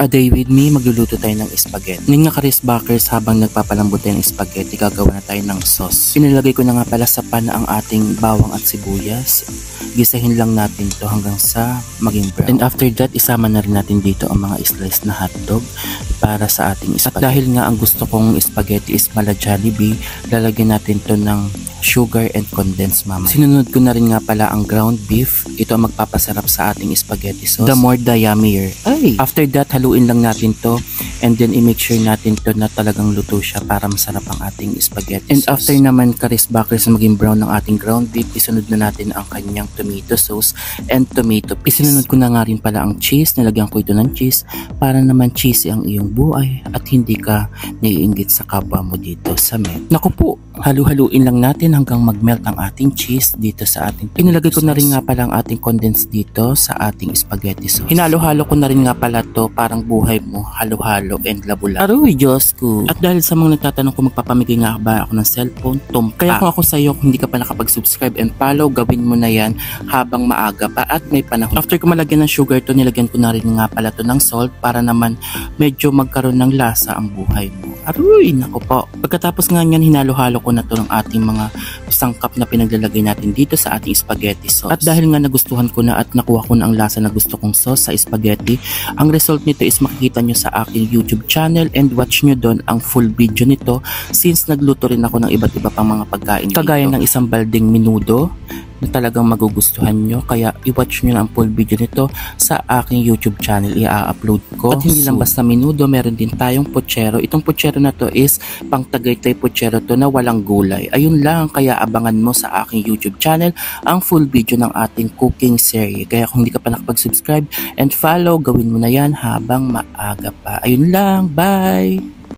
A day with me, magluluto tayo ng spaghetti. Ngayon nga Karis Bakers, habang nagpapalambot tayo ng spaghetti, gagawa na tayo ng sauce. Pinalagay ko na nga pala sa pan ang ating bawang at sibuyas. Gisahin lang natin to hanggang sa maging brown. And after that, isama na rin natin dito ang mga slice na hotdog para sa ating spaghetti. At dahil nga ang gusto kong spaghetti is mala Jollibee, lalagyan natin to ng sugar and condensed mamaya. Sinunod ko na rin nga pala ang ground beef. Ito ang magpapasarap sa ating spaghetti sauce. The more the yummier. Ay! After that, haluin lang natin to and then i-make sure natin to na talagang luto siya para masarap ang ating spaghetti and sauce. After naman Karis Bakers maging brown ng ating ground beef, isunod na natin ang kanyang tomato sauce and tomato paste. Isunod ko na nga rin pala ang cheese. Nilagyan ko ito ng cheese para naman cheesy ang iyong buhay at hindi ka naiinggit sa kapwa mo dito sa men. Naku po, halu-haluin lang natin hanggang mag-melt ang ating cheese dito sa ating pinalagay ko na rin nga pala ang ating condensed dito sa ating spaghetti sauce. Hinalo-halo ko na rin nga pala to, parang buhay mo, halo-halo and labo-labo. Aroy, Diyos ko. At dahil sa mga nagtatanong kung magpapamigay nga ba ako ng cellphone, kaya kung ako sa iyo, kung hindi ka pa nakapag-subscribe and follow, gawin mo na yan habang maaga pa at may panahon. After ko malagyan ng sugar to, nilagyan ko na rin nga pala to ng salt para naman medyo magkaroon ng lasa ang buhay mo. Aroy, nako po. Pagkatapos nga niyan, hinalo-halo ko na to ng ating mga sangkap na pinaglalagay natin dito sa ating spaghetti sauce. At dahil nga nagustuhan ko na at nakuha ko na ang lasa na gusto kong sauce sa spaghetti, ang result nito is makikita nyo sa aking YouTube channel and watch nyo doon ang full video nito since nagluto rin ako ng iba't iba pang mga pagkain dito. Kagaya ng isang balding menudo na talagang magugustuhan nyo, kaya i-watch nyo na ang full video nito sa aking YouTube channel. I-upload ko. At hindi lang basta menudo, meron din tayong puchero. Itong puchero na to is pang Tagaytay puchero to na walang gulay. Ayun lang, kaya abangan mo sa aking YouTube channel ang full video ng ating cooking series. Kaya kung hindi ka pa nakapag-subscribe and follow, gawin mo na yan habang maaga pa. Ayun lang, bye!